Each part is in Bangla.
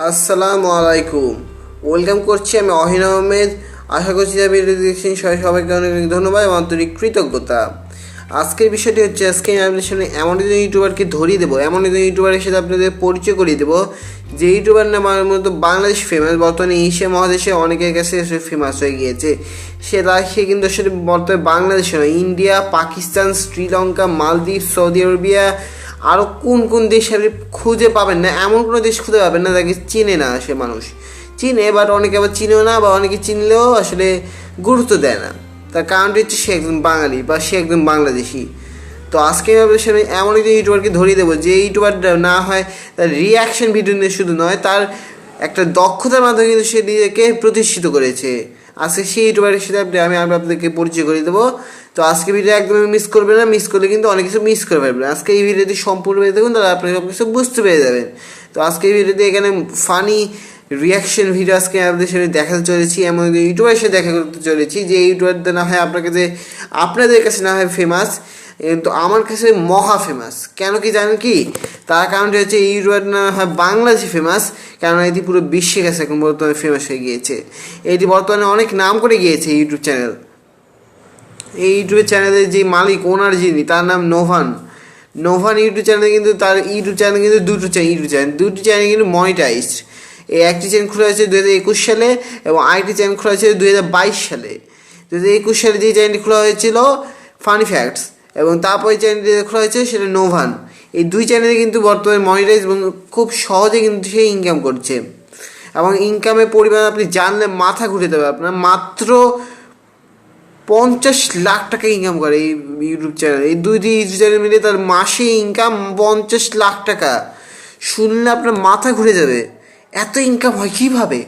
আসসালামু আলাইকুম। ওয়েলকাম করছি আমি অহিন আহমেদ। আশা করছি যে ভিডিও দেখছেন সবাইকে অনেক অনেক ধন্যবাদ এবং আন্তরিক কৃতজ্ঞতা। আজকের বিষয়টি হচ্ছে, আজকে আমি আপনাদের সামনে এমন একজন ইউটিউবারকে ধরিয়ে দেবো, এমন একজন ইউটিউবারের সাথে আপনাদের পরিচয় করিয়ে দেবো যে ইউটিউবার নাম মূলত বাংলাদেশ ফেমাস, বর্তমানে এশিয়া মহাদেশে অনেকের কাছে ফেমাস হয়ে গিয়েছে। সে কিন্তু আসলে বর্তমানে বাংলাদেশে নয়, ইন্ডিয়া, পাকিস্তান, শ্রীলঙ্কা, মালদ্বীপ, সৌদি আরবিয়া, আরও কোন কোন দেশ আপনি খুঁজে পাবেন না, এমন কোনো দেশ খুঁজে পাবেন না যাকে চিনে না সে মানুষ। চিনে, বাট অনেকে আবার চিনেও না, বা অনেকে চিনলেও আসলে গুরুত্ব দেয় না। তার কারণটি হচ্ছে সে একজন বাঙালি বা সে একজন বাংলাদেশি। তো আজকে আমি আপনাদের সামনে এমন একজন ইউটিউবারকে ধরিয়ে দেবো যে ইউটিউবারটা না হয় তার রিয়াকশন ভিডিও নিয়ে শুধু নয়, তার একটা দক্ষতার মাধ্যমে কিন্তু সে নিজেকে প্রতিষ্ঠিত করেছে। আজকে সেই ইউটিউবারের সাথে আমি আপনাদেরকে পরিচয় করে দেবো। তো আজকে ভিডিও একদমই মিস করবেন না, মিস করলে কিন্তু অনেক কিছু মিস করে ফেলবেন। আজকে এই ভিডিওটি সম্পূর্ণ দেখুন, তাহলে আপনি সব কিছু বুঝতে পেরে যাবেন। তো আজকে এই ভিডিওতে এখানে ফানি রিয়াকশন ভিডিও আজকে আপনাদের সাথে দেখাতে চলেছি, এমন ইউটিউবের সাথে দেখা করতে চলেছি যে ইউটিউবারদের না হয় আপনাদের কাছে না হয় ফেমাস, কিন্তু আমার কাছে মহা ফেমাস। কেন কি জানেন কি? তার কারণটি হচ্ছে এই ইউটিউবার না হয় বাংলাদেশে ফেমাস, কেননা এটি পুরো বিশ্বের কাছে এখন বর্তমানে ফেমাস হয়ে গিয়েছে। এটি বর্তমানে অনেক নাম করে গিয়েছে ইউটিউব চ্যানেল। এই ইউটিউব চ্যানেলের যে মালিক, ওনার যিনি, তার নাম নোভান। নোভান ইউটিউব চ্যানেলে কিন্তু তার ইউটিউব চ্যানেল কিন্তু দুটি চ্যানেল কিন্তু মনিটাইজড। এই একটি চ্যানেল খোলা হয়েছে 2021 সালে এবং আরেকটি চ্যানেল খোলা হয়েছে 2022 সালে। 2021 সালে যে চ্যানেলটি খোলা হয়েছিল ফানি ফ্যাক্টস, এবং তারপরে চ্যানেলটি খোলা হয়েছে সেটা নোভান। এই দুই চ্যানেলে কিন্তু বর্তমানে মনিটাইজ এবং খুব সহজে কিন্তু সে ইনকাম করছে, এবং ইনকামের পরিমাণ আপনি জানলে মাথা ঘুরে দেবে আপনার। মাত্র 50 লাখ টাকা ইনকাম করে এই ইউটিউব চ্যানেল। এই দুইটি ইউটিউব চ্যানেল মিলে তার মাসে ইনকাম 50 লাখ টাকা। শুনলে আপনার মাথা ঘুরে যাবে, এত ইনকাম হয় কীভাবে?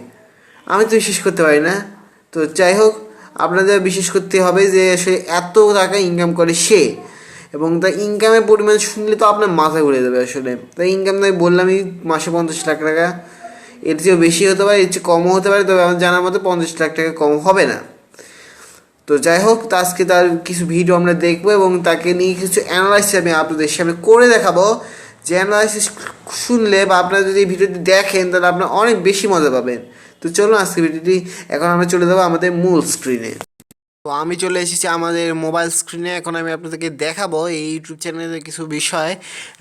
আমি তো বিশ্বাস করতে পারি না। তো যাই হোক, আপনাদের বিশ্বাস করতে হবে যে সে এত টাকা ইনকাম করে সে, এবং তার ইনকামের পরিমাণ শুনলে তো আপনার মাথা ঘুরে যাবে আসলে। তাই ইনকাম আমি বললামই, মাসে 50 লাখ টাকা। এর চেয়েও বেশি হতে পারে, এর চেয়ে কমও হতে পারে, তবে আমার জানার মতো 50 লাখ টাকা কম হবে না। তো যাই হোক, তো আজকে তার কিছু ভিডিও আমরা দেখবো এবং তাকে নিয়ে কিছু অ্যানালাইসিস আমি আপনাদের সামনে করে দেখাবো। যে অ্যানালাইসিস শুনলে বা আপনারা যদি এই ভিডিওটি দেখেন তাহলে আপনারা অনেক বেশি মজা পাবেন। তো চলুন আজকে ভিডিওটি, এখন আমরা চলে যাবো আমাদের মূল স্ক্রিনে। তো আমি চলে এসেছি আমাদের মোবাইল স্ক্রিনে। এখন আমি আপনাদেরকে দেখাবো এই ইউটিউব চ্যানেলের কিছু বিষয়,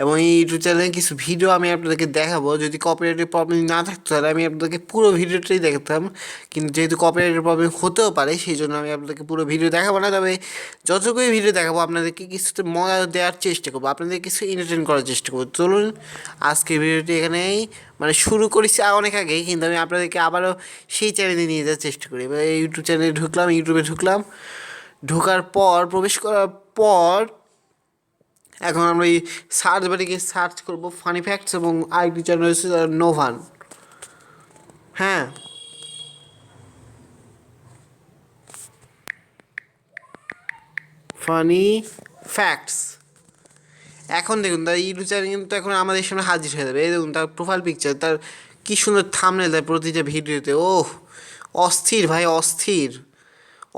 এবং এই ইউটিউব চ্যানেলের কিছু ভিডিও আমি আপনাদেরকে দেখাবো। যদি কপিরাইটের প্রবলেম না থাকতো তাহলে আমি আপনাদেরকে পুরো ভিডিওটাই দেখাতাম, কিন্তু যেহেতু কপিরাইটের প্রবলেম হতেও পারে সেই জন্য আমি আপনাদেরকে পুরো ভিডিও দেখাবো না। তবে যতটুকুই ভিডিও দেখাবো আপনাদেরকে কিছুতে মজা দেওয়ার চেষ্টা করবো, আপনাদের কিছু এন্টারটেন করার চেষ্টা করবো। চলুন আজকে ভিডিওটি এখানেই মানে শুরু করেছি অনেক আগেই, কিন্তু আমি আপনাদেরকে আবারও সেই চ্যানেলে নিয়ে যাওয়ার চেষ্টা করি। এবার এই ইউটিউব চ্যানেলে ঢুকলাম, ইউটিউবে ঢুকলাম। ঢোকার পর, প্রবেশ করার পর এখন আমরা এই সার্চ বারে গিয়ে সার্চ করবো ফানি ফ্যাক্টস, এবং আরেকটি চ্যানেল হচ্ছে নোভান। হ্যাঁ, ফানি ফ্যাক্টস। এখন দেখুন তার ইউটিউব চ্যানেল কিন্তু এখন আমাদের সামনে হাজির হয়ে যাবে। এই দেখুন তার প্রোফাইল পিকচার, তার কী সুন্দর থাম্বনেল দেয় প্রতিটা ভিডিওতে। ওহ, অস্থির ভাই, অস্থির,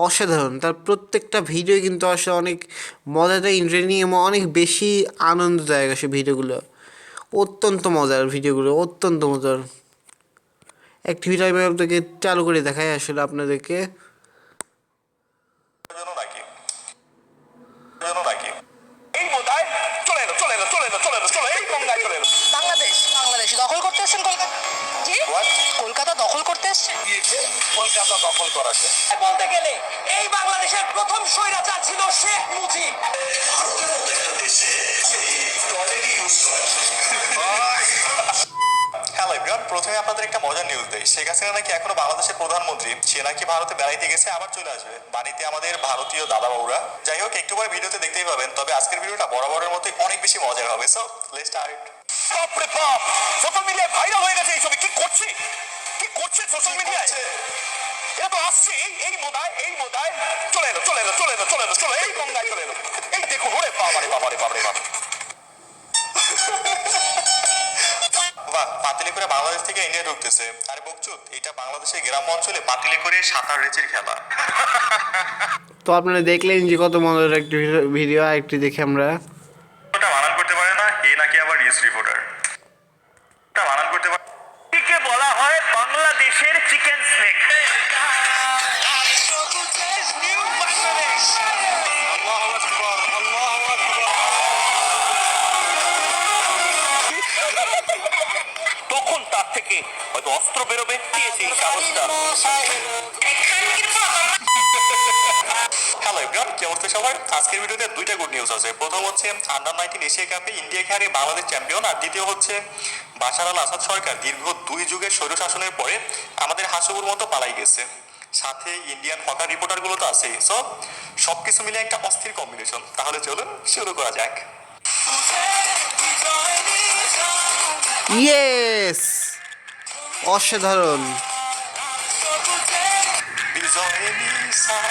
অসাধারণ। তার প্রত্যেকটা ভিডিও কিন্তু আসলে অনেক মজাদার, এন্টারটেইনিং এবং অনেক বেশি আনন্দদায়ক আসে ভিডিওগুলো। অত্যন্ত মজার ভিডিওগুলো, অত্যন্ত মজার। একটি ভিডিও আমি আপনাদেরকে চালু করে দেখাই আসলে আপনাদেরকে। বাংলাদেশ বাংলাদেশ দখল করতে এসেছেন কলকাতা। জি, কলকাতা দখল করতে এসেছেন। কলকাতা দখল করাছে বলতে গেলে এই বাংলাদেশের প্রথম স্বৈরাচার ছিল শেখ মুজিব। ভারতের মতো একটা দেশে টয়লেটই ইউজ করে। হ্যালো এভরিওয়ান, প্রথমে আপনাদের একটা মজার নিউজ দেই। শেখ হাসিনা নাকি এখনো বাংলাদেশের প্রধানমন্ত্রী। সে নাকি ভারতে বেড়াইতে গেছে, আবার চলে আসবে। বাড়িতে আমাদের ভারতীয় দাদা বাবুরা। যাই হোক, একটু পরে ভিডিওতে দেখতেই পাবেন। তবে আজকের ভিডিওটা বরাবরের মতোই অনেক বেশি মজার হবে। So let's start. বাপরে বাপ, সোশ্যাল মিডিয়ায় ভাইরাল হয়ে গেছে এই ছবি। কি করছে সোশ্যাল মিডিয়ায়? এটা তো আসছে এই মোদায় চলে এলো এই গঙ্গায় চলে এলো। এই দেখুন, ওরে বাবারে বাবারে বাবারে বাবা। বাহ, পাতিলে করে বাংলাদেশ থেকে ইন্ডিয়া ঢুকতেছে। আরে বকচুদ, এটা বাংলাদেশের গ্রাম্য অঞ্চলে পাতিলে করে সাঁতার রেচের খেলা। তো আপনারা দেখলেন যে কত মজার একটি ভিডিও। একটি দেখে আমরা। ওটা বানান করতে পারে না, এ নাকি আবার নিউজ রিপোর্টার। ওটা বানান করতে পারে। কে বলা হয় বাংলাদেশের চিকেন স্নেক। তখন তার থেকে হয়তো অস্ত্র বেরোবে, দিয়েছে এই সাহসটা। হ্যালো এভরিওয়ান, কি অবস্থা সবার? আজকের ভিডিওতে দুইটা গুড নিউজ আছে। প্রথম হচ্ছে আন্ডার-19 এশিয়া কাপে ইন্ডিয়াকে হারিয়ে বাংলাদেশ চ্যাম্পিয়ন, আর দ্বিতীয় হচ্ছে বাশার আল আসাদ সরকার দীর্ঘ 2 যুগের স্বৈরশাসনের পরে আমাদের হাসুর মতো পালাই গেছে। সাথে ইন্ডিয়ান হকার রিপোর্টারগুলো তো আছেই। সো সবকিছু মিলে একটা অস্থির কম্বিনেশন। তাহলে চলুন শুরু করা যাক। ইয়েস, অসাধারণ।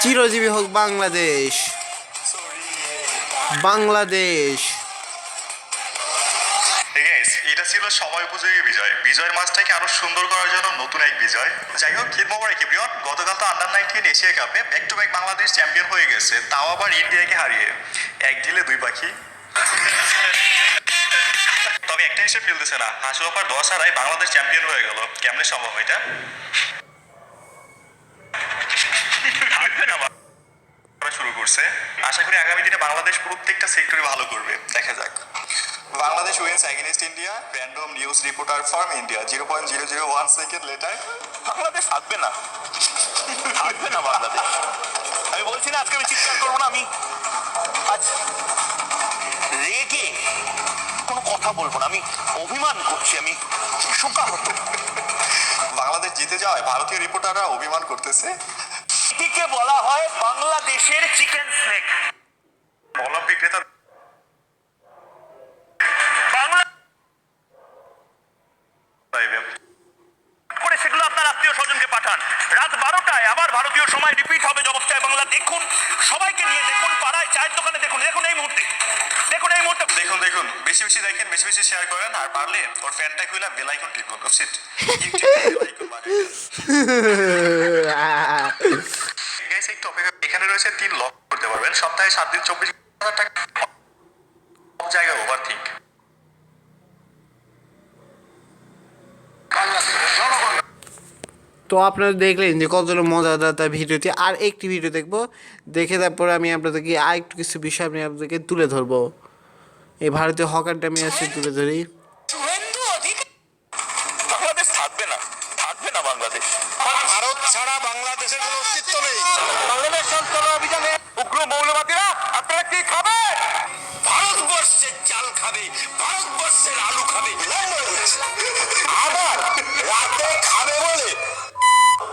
চিরজীবী হোক বাংলাদেশ, বাংলাদেশ। এটা ছিল সময় উপযোগী বিজয়। বিজয়ের মাসটাকে আরো সুন্দর করার জন্য নতুন এক বিজয়। যাই হোক, ঈদ মোবারক এভরিওয়ান। গতকাল তো আন্ডার-19 এশিয়া কাপে back to back Bangladesh champion হয়ে গেছে, তাও আবার ইন্ডিয়াকে হারিয়ে। এক ঢিলে দুই পাখি। তবে একটা হিসেব মিলতেছে না, হাসু আপার 10 হারায় বাংলাদেশ চ্যাম্পিয়ন হয়ে গেল। কেমনে সম্ভব এটা? শুরু করছে। আশা করি আগামী দিনে বাংলাদেশ প্রত্যেকটা সেক্টরে ভালো করবে। দেখা যাক। Bangladesh wins against India, random news reporter from India, 0.001 second later. Bangladesh থাকবে না, থাকবে না বাংলাদেশ। আমি বলছি না আজকে আমি চিৎকার করবো না, আমি আজ রেগে কোনো কথা বলবো না, আমি অভিমান করছি, আমি শোকাহত। বাংলাদেশ জিতে যাওয়ায় ভারতীয় রিপোর্টাররা অভিমান করতেছে। এটিকে বলা হয় বাংলাদেশের চিকেন স্নেক। মলম বিক্রেতা বাংলা করে সেগুলো আপনার আত্মীয় স্বজনকে পাঠান। রাত 12টায় আবার ভারতীয় সময় রিপিট হবে জবস্থায় বাংলা। দেখুন, সবাইকে নিয়ে দেখুন, পাড়ায় চায়ের দোকানে দেখুন, দেখুন এই মুহূর্তে, দেখুন এই মুহূর্তে। দেখুন দেখুন, বেশি বেশি দেখেন, বেশি বেশি শেয়ার করেন, আর পারলে ওর ফ্যানটা খুলে বেল আইকন টিপুন। উচিত গাইস, একটু অপেক্ষা। এখানে রয়েছে 3 লক করতে পারবেন, সপ্তাহে 7 দিন 24,000 টাকা। সব জায়গায় ওভারথিঙ্ক। তো আপনারা দেখলেন যে কতটা মজাদার তার ভিডিওটি। আর একটি ভিডিও দেখবো, দেখে তারপরে আমি আপনাদেরকে আর একটু কিছু বিষয় আমি আপনাদেরকে তুলে ধরবো। এই ভারতীয় হকারটা আমি আজকে তুলে ধরি। বাংলাদেশ থাকবে না, থাকবে না বাংলাদেশ। ভারত ছাড়া বাংলাদেশের কোনো অস্তিত্ব নেই। বাংলাদেশ সঞ্চালন অভিযানে উগ্র মৌলবাদীরা আপনারা কি খাবেন? ভারতবর্ষের চাল খাবে, ভারতবর্ষের আলু খাবে, আবার রাতে খাবে বলে।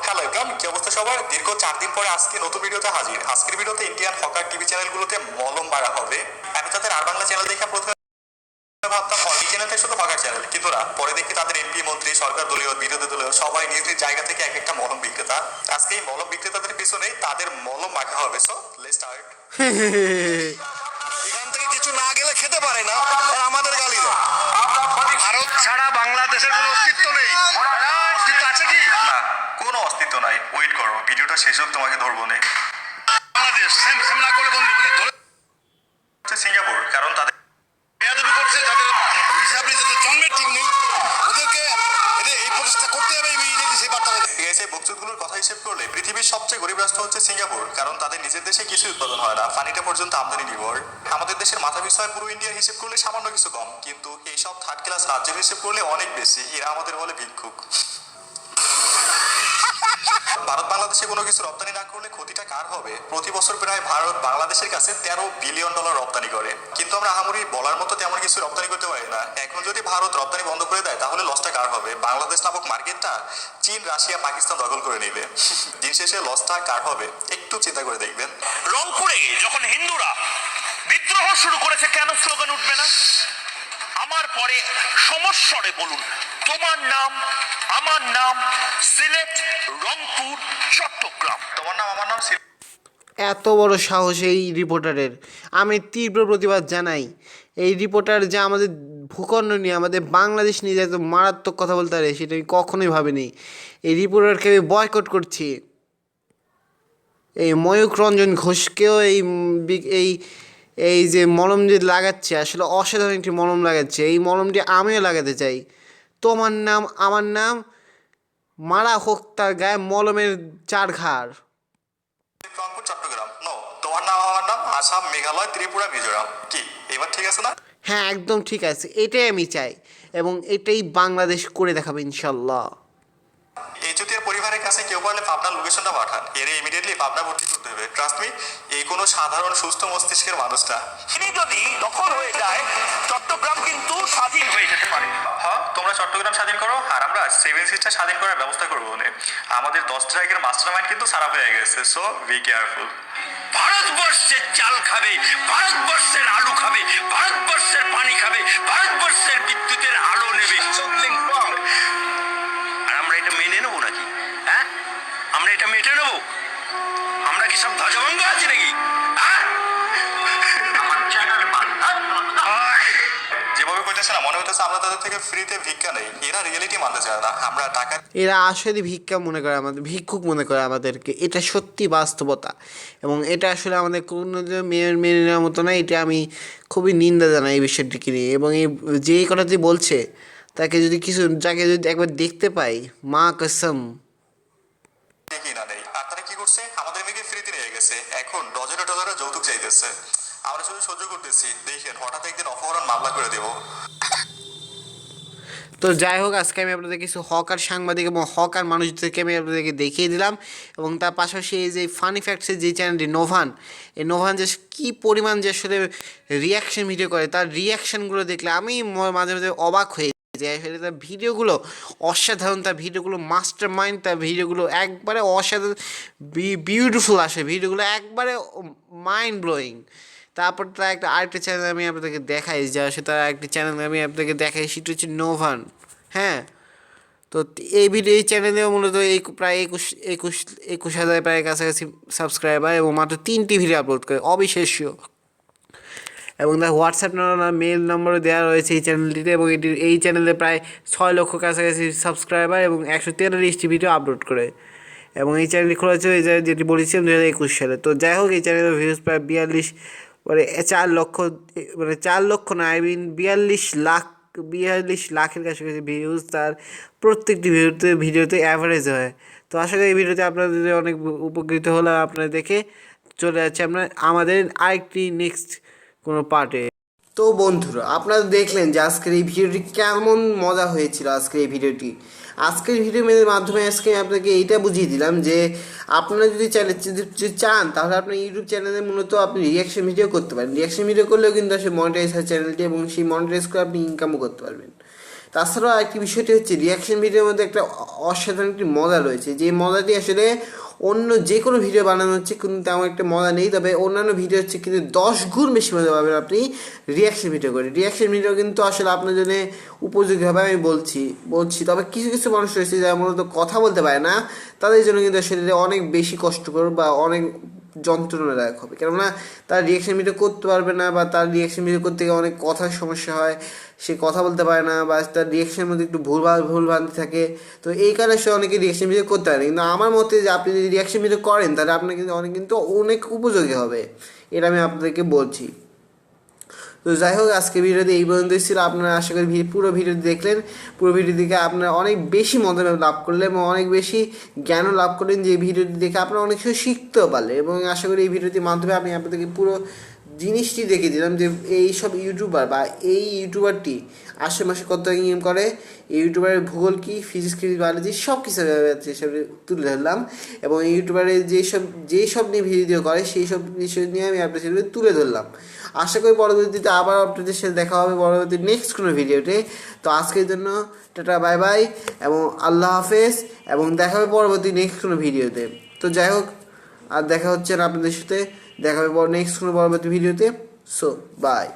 হ্যালো এভরিওয়ান, কি অবস্থা সবার? দীর্ঘ 4 দিন পরে আজকে নতুন ভিডিওতে হাজির। আজকের ভিডিওতে ইন্ডিয়ান হকার টিভি চ্যানেলগুলোতে মলম মারা হবে। আমি তাদের আর বাংলা চ্যানেল দেখে প্রথমে ভাবতাম এই চ্যানেলটা শুধু হকার চ্যানেল, কিন্তু না, পরে দেখি তাদের এমপি, মন্ত্রী, সরকার দলীয়, বিরোধী দলীয় সবাই নিজ নিজ জায়গা থেকে এক একটা মলম বিক্রেতা। আজকে এই মলম বিক্রেতাদের পিছনেই তাদের মলম মাখা হবে। So let's start. এখান থেকে কিছু না গেলে খেতে পারে না, আর আমাদের গালি দেয়। ভারত ছাড়া বাংলাদেশের কোনো অস্তিত্ব নেই। অস্তিত্ব আছে কি? না, কোনো অস্তিত্ব নাই। ওয়েট করো, ভিডিওটা শেষ হোক, তোমাকে ধরবো না। বাংলাদেশ সেম সেম না করলে বন্ধু ধরে সিঙ্গাপুর, কারণ তাদের বেয়াদবি করছে, যাদের হিসাব নেই, যাদের জন্মের ঠিক নেই, ওদেরকে এই প্রচেষ্টা করতে হবে। সেই বার্তা এই বক্তব্যগুলোর কথা হিসেব করলে পৃথিবীর সবচেয়ে গরিব রাষ্ট্র হচ্ছে সিঙ্গাপুর, কারণ তাদের নিজের দেশে কিছু উৎপাদন হয় না, পানিটা পর্যন্ত আমদানি নির্ভর। আমাদের দেশের মাথা পিছু হয় পুরো ইন্ডিয়ার হিসেব করলে সামান্য কিছু কম, কিন্তু এইসব থার্ড ক্লাস রাজ্যের হিসেব করলে অনেক বেশি। এরা আমাদের বলে ভিক্ষুক। ভারত বাংলাদেশে কোনো কিছু রপ্তানি না করলে ক্ষতিটা কার হবে? প্রতি বছর প্রায় ভারত বাংলাদেশের কাছে $13 বিলিয়ন রপ্তানি করে, কিন্তু আমরা আহামরি বলার মতো তেমন কিছু রপ্তানি করতে পারি না। এখন যদি ভারত রপ্তানি বন্ধ করে দেয়, তাহলে লসটা কার হবে? বাংলাদেশ নামক মার্কেটটা চীন, রাশিয়া, পাকিস্তান দখল করে নেবে। দিন শেষে লসটা কার হবে? একটু চিন্তা করে দেখবেন। রংপুরে যখন হিন্দুরা বিদ্রোহ শুরু করেছে, কেন স্লোগান উঠবে না? আমার পরে সমস্বরে বলুন, তোমার নাম, আমার নাম, সিলেট, রংপুর, চট্টগ্রাম। তোমার নাম, আমার নাম। এত বড় সাহস এই রিপোর্টারের, আমি তীব্র প্রতিবাদ জানাই। এই রিপোর্টার যে আমাদের ভূখণ্ড নিয়ে, আমাদের বাংলাদেশ নিয়ে যে এত মারাত্মক কথা বলতে পারে, সেটা আমি কখনোই ভাবিনি। এই রিপোর্টারকে আমি বয়কট করছি। এই ময়ূক রঞ্জন ঘোষকেও এই এই যে মলম যে লাগাচ্ছে, আসলে অসাধারণ একটি মলম লাগাচ্ছে। এই মলমটি আমিও লাগাতে চাই। তোমার নাম, আমার নাম, মারা হোক তার গায়ে মলমের 4 ঘাড়। রংপুর চট্টগ্রাম নো, তোমার নাম আমার নাম, আসাম মেঘালয় ত্রিপুরা মিজোরাম, কি এবার ঠিক আছে না? হ্যাঁ, একদম ঠিক আছে, এটাই আমি চাই এবং এটাই বাংলাদেশ করে দেখাবে ইনশাল্লাহ। এই যদি পরিবারের কাছে কেউ পারলে পাবনার লোকেশনটা পাঠান, এর ইমিডিয়েটলি পাবনা ভর্তি করতে হবে। ট্রাস্ট মি, এই কোনো সাধারণ সুস্থ মস্তিষ্কের মানুষটা। তিনি যদি দখল হয়ে যায় চট্টগ্রাম কিন্তু স্বাধীন হয়ে যেতে পারে। হ্যাঁ, তোমরা চট্টগ্রাম স্বাধীন করো আর আমরা 7 সিস্টার স্বাধীন করার ব্যবস্থা করবো। আমাদের 10 ট্রাইকের মাস্টার মাইন্ড কিন্তু সারা হয়ে গেছে, সো বি কেয়ারফুল। ভারতবর্ষের চাল খাবে, ভারতবর্ষের আলু খাবে, ভারতবর্ষের পানি খাবে, ভারতবর্ষের বিদ্যুতের আলো নেবে। আর আমরা এটা মেনে নেবো নাকি? হ্যাঁ, আমরা এটা মেনে নেবো? আমরা কি সব ধ্বজভঙ্গ আছি নাকি? হ্যাঁ, আমার চ্যানেলে যেভাবে করতেছে না, মনে হইতেছে আমরা তাদের থেকে ফ্রিতে ভিক্ষা নেই। এরা রিয়েলিটি মানতে চায় না, আমরা টাকা এরা আসলে ভিক্ষা মনে করে আমাদের, ভিক্ষুক মনে করে আমাদেরকে। এটা সত্যি বাস্তবতা এবং এটা আসলে আমাদের কোনো মেনে নেওয়ার মতো না। এটা আমি খুবই নিন্দা জানাই এই বিষয়টিকে নিয়ে। এবং এই যেই কথাটি বলছে তাকে যদি যাকে যদি একবার দেখতে পাই, মা কসম। দেখি না নেই। আর তারা কি করছে, আমাদের মেয়েকে ফ্রিতে নিয়ে গেছে, এখন ডজনে ডজনে যৌতুক চাইতেছে। আমরা শুধু সহ্য করতেছি, দেখেন হঠাৎ একদিন অপহরণ মামলা করে দেবো। তো যাই হোক, আজকে আমি আপনাদের কিছু হকার সাংবাদিক এবং হকার মানুষদেরকে আমি আপনাদেরকে দেখিয়ে দিলাম। এবং তার পাশাপাশি এই যে ফানি ফ্যাক্টসের যে চ্যানেলটি নোভান, এই নোভান যে কী পরিমাণ যে আসলে রিয়াকশন ভিডিও করে, তার রিয়াকশানগুলো দেখলে আমি মাঝে মাঝে অবাক হয়ে যাই। আসলে তার ভিডিওগুলো অসাধারণ, তার ভিডিওগুলো মাস্টার মাইন্ড, তার ভিডিওগুলো একবারে অসাধারণ বিউটিফুল আসে, ভিডিওগুলো একবারে মাইন্ড ব্লোয়িং। তারপর তার আরেকটা চ্যানেল আমি আপনাদেরকে দেখাই, যা তার একটি চ্যানেল আমি আপনাদেরকে দেখাই, সেটা হচ্ছে নোভান। হ্যাঁ, তো এই চ্যানেলেও মূলত প্রায় 21,000 প্রায় কাছাকাছি সাবস্ক্রাইবার এবং মাত্র 3টি ভিডিও আপলোড করে, অবিশ্বাস্য। এবং তার হোয়াটসঅ্যাপ মেল নম্বরও দেওয়া রয়েছে এই চ্যানেলটিতে। এবং এই চ্যানেলে প্রায় 6 লক্ষ কাছাকাছি সাবস্ক্রাইবার এবং 143টি ভিডিও আপলোড করে। এবং এই চ্যানেলটি খোলা ছিল যেটি বলেছিলাম 2021 সালে। তো যাই হোক, এই চ্যানেলের ভিউজ প্রায় 42 4 লক্ষ, 4 লক্ষ না, 42 লাখের কাছাকাছি ভিউজ তার প্রত্যেকটি ভিডিওতে অ্যাভারেজ হয়। তো আশা করি এই ভিডিওতে আপনাদের অনেক উপকৃত হলে আপনারা দেখে চলে যাচ্ছে আমাদের আরেকটি নেক্সট কোনো পার্টে। তো বন্ধুরা, আপনারা দেখলেন যে আজকের এই ভিডিওটি কেমন মজা হয়েছিল। আজকের এই ভিডিওর মাধ্যমে আজকে আপনাকে এইটা বুঝিয়ে দিলাম যে আপনারা যদি চান তাহলে আপনার ইউটিউব চ্যানেলে মূলত আপনি রিয়াকশন ভিডিও করতে পারেন। রিয়াকশন ভিডিও করলেও কিন্তু আসলে মনিটাইজ হয় চ্যানেলটি এবং সেই মনিটাইজ করে আপনি ইনকামও করতে পারবেন। তাছাড়াও আরেকটি বিষয়টি হচ্ছে, রিয়াকশন ভিডিওর মধ্যে একটা অসাধারণ একটি মজা রয়েছে, যে মজাটি আসলে অন্য যে কোনো ভিডিও বানানো হচ্ছে কিন্তু তেমন একটা মজা নেই। তবে অন্যান্য ভিডিও হচ্ছে কিন্তু 10 গুণ বেশি মজা পাবেন আপনি রিয়াকশন ভিডিও করে। রিয়াকশন ভিডিও কিন্তু আসলে আপনার জন্য উপযোগী হবে, আমি বলছি। তবে কিছু কিছু মানুষ রয়েছে যারা মূলত কথা বলতে পারে না, তাদের জন্য কিন্তু আসলে অনেক বেশি কষ্টকর বা অনেক যন্ত্রণাদায়ক হবে। কেননা তার রিয়াকশন ভিডিও করতে পারবে না, বা তার রিয়াকশন ভিডিও করতে গিয়ে অনেক কথার সমস্যা হয়, সে কথা বলতে পারে না, বা তার রিয়াকশনের মধ্যে একটু ভুলভ্রান্তি থাকে। তো এই কারণে সে অনেকে রিয়াকশন ভিডিও করতে পারে। কিন্তু আমার মতে যে আপনি যদি রিয়াকশন ভিডিও করেন তাহলে আপনার কিন্তু অনেক উপযোগী হবে, এটা আমি আপনাদেরকে বলছি। তো যাই হোক, আজকে ভিডিওতে এই পর্যন্তই ছিল। আপনারা আশা করি পুরো ভিডিওটি দেখলেন। পুরো ভিডিও দেখে আপনারা অনেক বেশি মজা লাভ করলেন এবং অনেক বেশি জ্ঞানও লাভ করলেন, যে ভিডিওটি দেখে আপনারা অনেক কিছু শিখতেও পারলেন। এবং আশা করি এই ভিডিওটির মাধ্যমে আমি আপনাদেরকে পুরো জিনিসটি দেখে দিলাম যে এই সব ইউটিউবার বা এই ইউটিউবারটি আশেপাশে কত ইনকাম করে, এই ইউটিউবারের ভূগোল কী, ফিজিক্স, বায়োলজি সব কিছু সেসব তুলে ধরলাম। এবং এই ইউটিউবারের যেসব নিয়ে ভিডিও করে সেই সব বিষয় নিয়ে আমি আপনাদের সাথে তুলে ধরলাম। আশা করি পরবর্তীতে আবার আপনাদের সাথে দেখা হবে পরবর্তী নেক্সট কোনো ভিডিওতে। তো আজকের জন্য টাটা, বাই বাই এবং আল্লাহ হাফেজ, এবং দেখা হবে পরবর্তী নেক্সট কোনো ভিডিওতে। তো যাই হোক, আর দেখা হচ্ছে না আপনাদের সাথে, দেখা হবে নেক্সট কোনো পরবর্তী ভিডিওতে। So by.